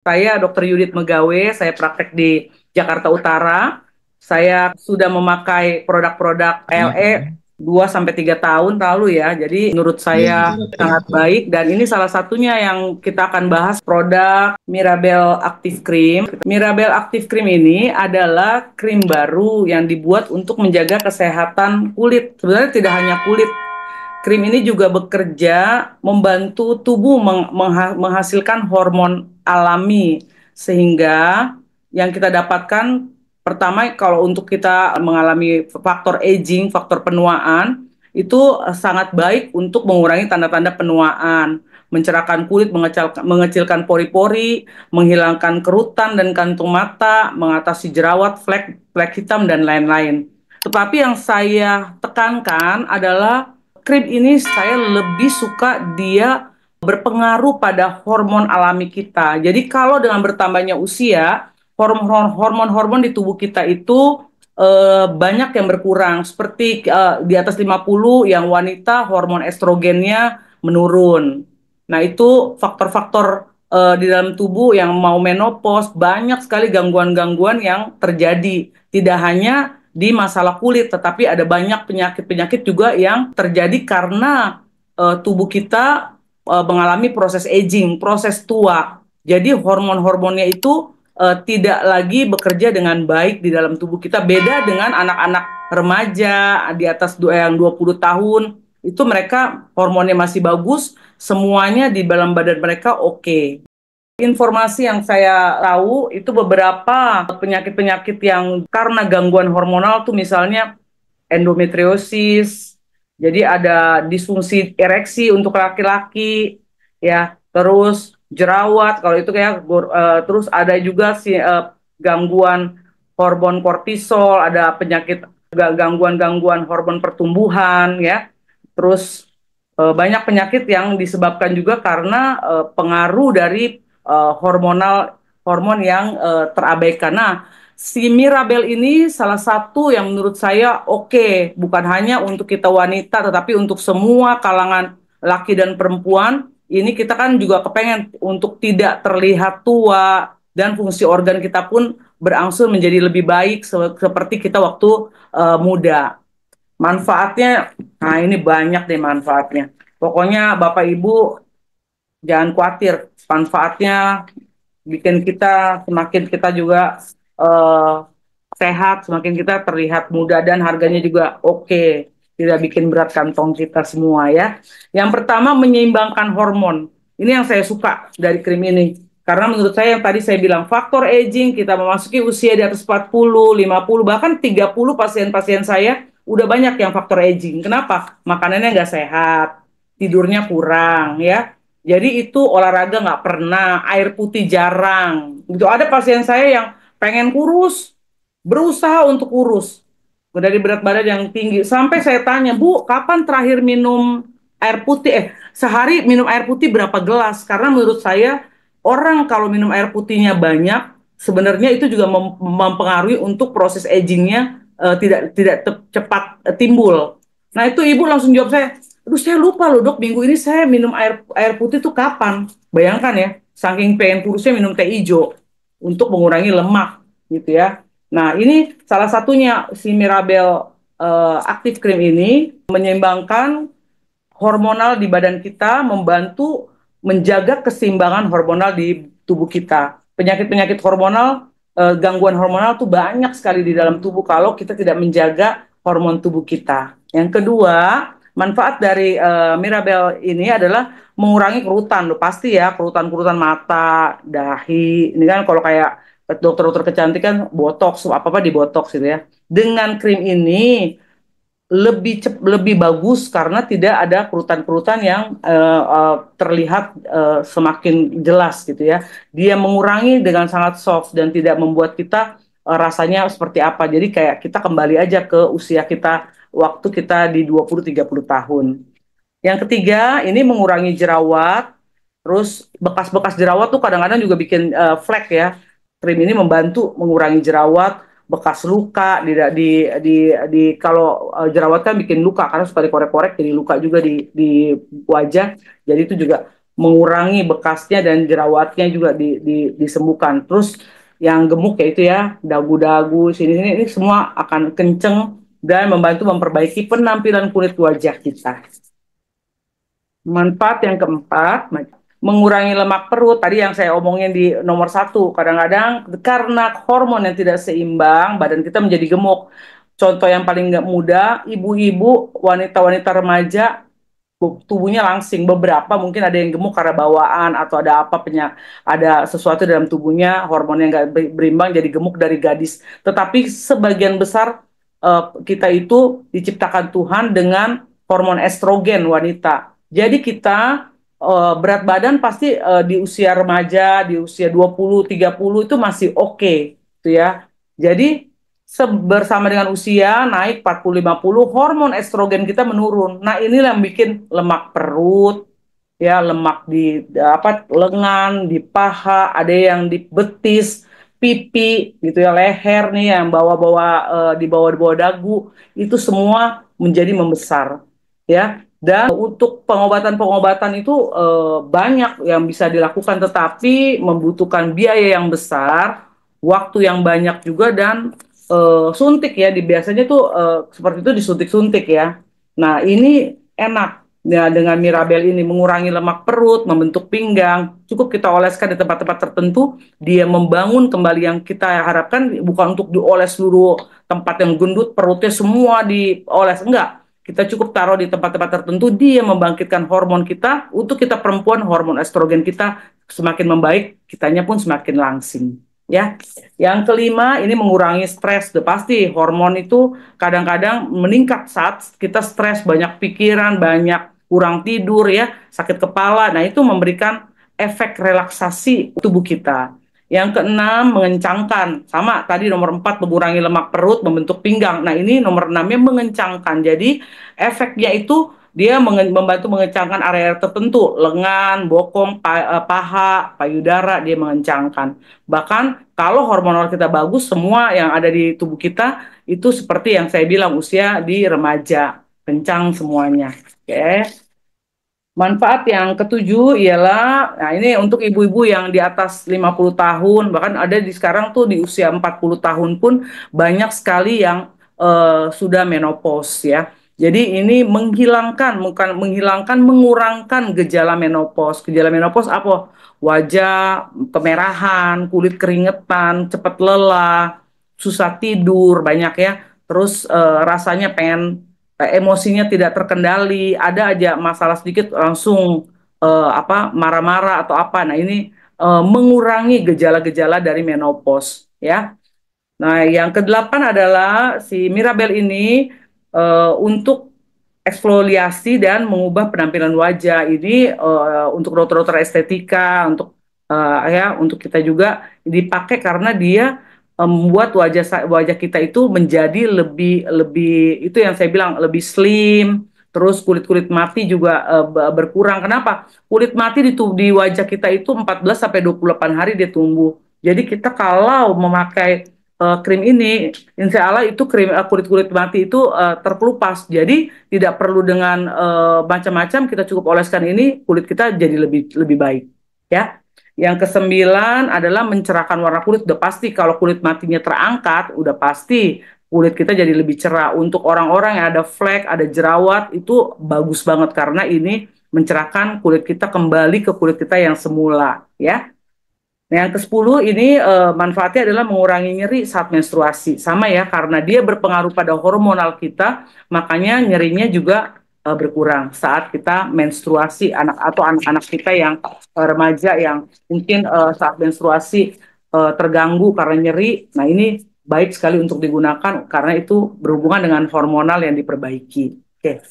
Saya Dr. Yudit Megawe, saya praktek di Jakarta Utara. Saya sudah memakai produk-produk LE 2 sampai 3 tahun lalu ya. Jadi menurut saya sangat baik dan ini salah satunya yang kita akan bahas produk Mirabel Active Cream. Mirabel Active Cream ini adalah krim baru yang dibuat untuk menjaga kesehatan kulit. Sebenarnya tidak hanya kulit, krim ini juga bekerja membantu tubuh menghasilkan hormon alami sehingga yang kita dapatkan pertama kalau untuk kita mengalami faktor aging, faktor penuaan itu sangat baik untuk mengurangi tanda-tanda penuaan, mencerahkan kulit, mengecilkan pori-pori, menghilangkan kerutan dan kantung mata, mengatasi jerawat, flek, flek hitam dan lain-lain. Tetapi yang saya tekankan adalah krim ini saya lebih suka dia berpengaruh pada hormon alami kita. Jadi kalau dengan bertambahnya usia, hormon-hormon di tubuh kita itu banyak yang berkurang. Seperti di atas 50 yang wanita hormon estrogennya menurun. Nah, itu faktor-faktor di dalam tubuh yang mau menopause, banyak sekali gangguan-gangguan yang terjadi. Tidak hanya di masalah kulit, tetapi ada banyak penyakit-penyakit juga yang terjadi karena tubuh kita mengalami proses aging, proses tua. Jadi hormon-hormonnya itu tidak lagi bekerja dengan baik di dalam tubuh kita. Beda dengan anak-anak remaja di atas yang 20 tahun, itu mereka hormonnya masih bagus, semuanya di dalam badan mereka oke. Informasi yang saya tahu itu beberapa penyakit-penyakit yang karena gangguan hormonal tuh misalnya endometriosis, jadi ada disfungsi ereksi untuk laki-laki, ya, terus jerawat kalau itu kayak terus ada juga gangguan hormon kortisol, ada penyakit gangguan-gangguan hormon pertumbuhan, ya, terus banyak penyakit yang disebabkan juga karena pengaruh dari hormon yang terabaikan. Nah, si Mirabel ini salah satu yang menurut saya oke, bukan hanya untuk kita wanita, tetapi untuk semua kalangan laki dan perempuan. Ini kita kan juga kepengen untuk tidak terlihat tua dan fungsi organ kita pun berangsur menjadi lebih baik seperti kita waktu muda. Manfaatnya, nah ini banyak deh manfaatnya. Pokoknya Bapak Ibu jangan khawatir, manfaatnya bikin kita semakin kita juga eh, sehat, semakin kita terlihat muda dan harganya juga oke, tidak bikin berat kantong kita semua ya. Yang pertama menyeimbangkan hormon. Ini yang saya suka dari krim ini. Karena menurut saya yang tadi saya bilang faktor aging, kita memasuki usia di atas 40, 50, bahkan 30 pasien-pasien saya udah banyak yang faktor aging. Kenapa? Makanannya nggak sehat, tidurnya kurang ya. Jadi itu olahraga nggak pernah, air putih jarang. Itu ada pasien saya yang pengen kurus, berusaha untuk kurus dari berat badan yang tinggi. Sampai saya tanya, Bu, kapan terakhir minum air putih? Sehari minum air putih berapa gelas? Karena menurut saya orang kalau minum air putihnya banyak, sebenarnya itu juga mempengaruhi untuk proses agingnya tidak cepat timbul. Nah itu ibu langsung jawab saya, aduh saya lupa loh dok, minggu ini saya minum air air putih tuh kapan? Bayangkan ya, saking pengen kurusnya minum teh hijau untuk mengurangi lemak gitu ya. Nah ini salah satunya si Mirabel Active Cream ini menyeimbangkan hormonal di badan kita, membantu menjaga keseimbangan hormonal di tubuh kita. Penyakit-penyakit hormonal, gangguan hormonal tuh banyak sekali di dalam tubuh kalau kita tidak menjaga hormon tubuh kita. Yang kedua, manfaat dari Mirabel ini adalah mengurangi kerutan. Loh, pasti ya, kerutan-kerutan mata, dahi. Ini kan kalau kayak dokter-dokter kecantikan botox, apa-apa di botox gitu ya. Dengan krim ini lebih bagus karena tidak ada kerutan-kerutan yang terlihat semakin jelas gitu ya. Dia mengurangi dengan sangat soft dan tidak membuat kita rasanya seperti apa. Jadi kayak kita kembali aja ke usia kita waktu kita di 20-30 tahun. Yang ketiga, ini mengurangi jerawat. Terus bekas-bekas jerawat tuh kadang-kadang juga bikin flek ya. Krim ini membantu mengurangi jerawat, bekas luka di kalau jerawat kan bikin luka karena suka dikorek-korek jadi luka juga di wajah. Jadi itu juga mengurangi bekasnya dan jerawatnya juga disembuhkan. Terus yang gemuk yaitu ya dagu-dagu sini-sini ini semua akan kenceng dan membantu memperbaiki penampilan kulit wajah kita. Manfaat yang keempat, mengurangi lemak perut. Tadi yang saya omongin di nomor satu, kadang-kadang karena hormon yang tidak seimbang, badan kita menjadi gemuk. Contoh yang paling nggak mudah, ibu-ibu, wanita-wanita remaja, tubuhnya langsing. Beberapa mungkin ada yang gemuk karena bawaan atau ada apa ada sesuatu dalam tubuhnya, hormon yang nggak berimbang jadi gemuk dari gadis. Tetapi sebagian besar kita itu diciptakan Tuhan dengan hormon estrogen wanita. Jadi kita berat badan pasti di usia remaja, di usia 20, 30 itu masih oke, gitu ya. Jadi bersama dengan usia naik 40, 50, hormon estrogen kita menurun. Nah, inilah yang bikin lemak perut, ya, lemak di apa lengan, di paha, ada yang di betis, pipi, gitu ya, leher nih yang bawa-bawa di bawah-bawah dagu, itu semua menjadi membesar, ya. Dan untuk pengobatan-pengobatan itu banyak yang bisa dilakukan, tetapi membutuhkan biaya yang besar, waktu yang banyak juga, dan suntik ya, biasanya tuh seperti itu disuntik-suntik ya. Nah ini enak ya, dengan Mirabel ini mengurangi lemak perut, membentuk pinggang, cukup kita oleskan di tempat-tempat tertentu, dia membangun kembali yang kita harapkan, bukan untuk dioles seluruh tempat yang gendut, perutnya semua dioles, enggak. Kita cukup taruh di tempat-tempat tertentu, dia membangkitkan hormon kita, untuk kita perempuan, hormon estrogen kita semakin membaik, kitanya pun semakin langsing. Ya, yang kelima ini mengurangi stres. Udah pasti hormon itu kadang-kadang meningkat saat kita stres, banyak pikiran, banyak kurang tidur ya, sakit kepala. Nah, itu memberikan efek relaksasi tubuh kita. Yang keenam, mengencangkan. Sama tadi nomor 4, mengurangi lemak perut, membentuk pinggang. Nah, ini nomor 6-nya mengencangkan. Jadi, efeknya itu dia membantu mengencangkan area tertentu, lengan, bokong, paha, payudara, dia mengencangkan. Bahkan kalau hormonal kita bagus, semua yang ada di tubuh kita itu seperti yang saya bilang, usia di remaja, kencang semuanya. Oke. Manfaat yang ketujuh ialah, nah ini untuk ibu-ibu yang di atas 50 tahun, bahkan ada di sekarang tuh di usia 40 tahun pun banyak sekali yang sudah menopause ya. Jadi ini menghilangkan, bukan menghilangkan, mengurangkan gejala menopause. Gejala menopause apa? Wajah kemerahan, kulit keringetan, cepat lelah, susah tidur, banyak ya. Terus rasanya pengen emosinya tidak terkendali, ada aja masalah sedikit langsung apa marah-marah atau apa. Nah, ini mengurangi gejala-gejala dari menopause ya. Nah, yang kedelapan adalah si Mirabel ini untuk eksfoliasi dan mengubah penampilan wajah. Ini untuk dokter-dokter estetika, untuk ya untuk kita juga dipakai karena dia membuat wajah kita itu menjadi lebih lebih, itu yang saya bilang, lebih slim. Terus kulit-kulit mati juga berkurang. Kenapa? Kulit mati di wajah kita itu 14 sampai 28 hari dia tumbuh. Jadi kita kalau memakai krim ini, insya Allah itu krim kulit-kulit mati itu terkelupas. Jadi tidak perlu dengan macam-macam, kita cukup oleskan ini, kulit kita jadi lebih lebih baik. Ya. Yang kesembilan adalah mencerahkan warna kulit. Udah pasti kalau kulit matinya terangkat, udah pasti kulit kita jadi lebih cerah. Untuk orang-orang yang ada flek, ada jerawat, itu bagus banget karena ini mencerahkan kulit kita kembali ke kulit kita yang semula, ya. Nah, yang ke-10 ini manfaatnya adalah mengurangi nyeri saat menstruasi. Sama ya, karena dia berpengaruh pada hormonal kita, makanya nyerinya juga berkurang saat kita menstruasi, atau anak-anak kita yang remaja yang mungkin saat menstruasi terganggu karena nyeri. Nah, ini baik sekali untuk digunakan karena itu berhubungan dengan hormonal yang diperbaiki. Oke.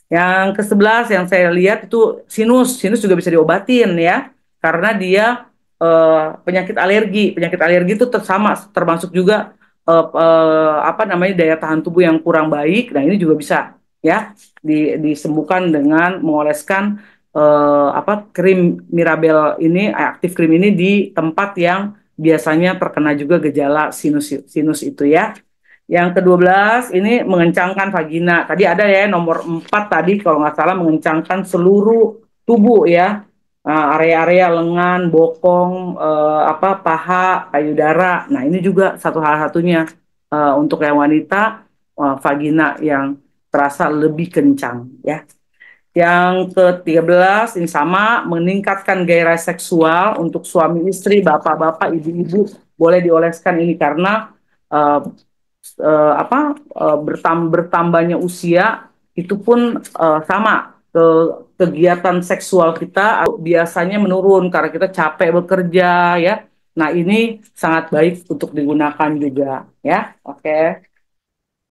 Yang ke-11 yang saya lihat itu sinus. Sinus juga bisa diobatin ya, karena dia penyakit alergi itu sama, termasuk juga apa namanya, daya tahan tubuh yang kurang baik. Nah, ini juga bisa ya disembuhkan dengan mengoleskan apa krim Mirabel ini, aktif krim ini di tempat yang biasanya terkena juga gejala sinus sinus itu ya. Yang ke-12 ini mengencangkan vagina. Tadi ada ya nomor 4 tadi kalau nggak salah, mengencangkan seluruh tubuh ya. area-area lengan, bokong, paha, payudara. Nah, ini juga hal satunya untuk yang wanita, vagina yang terasa lebih kencang ya. Yang ke-13 ini sama, meningkatkan gairah seksual untuk suami istri, bapak-bapak, ibu-ibu boleh dioleskan ini karena uh, bertambahnya usia itu pun sama kegiatan seksual kita biasanya menurun karena kita capek bekerja ya. Nah, ini sangat baik untuk digunakan juga ya. Oke.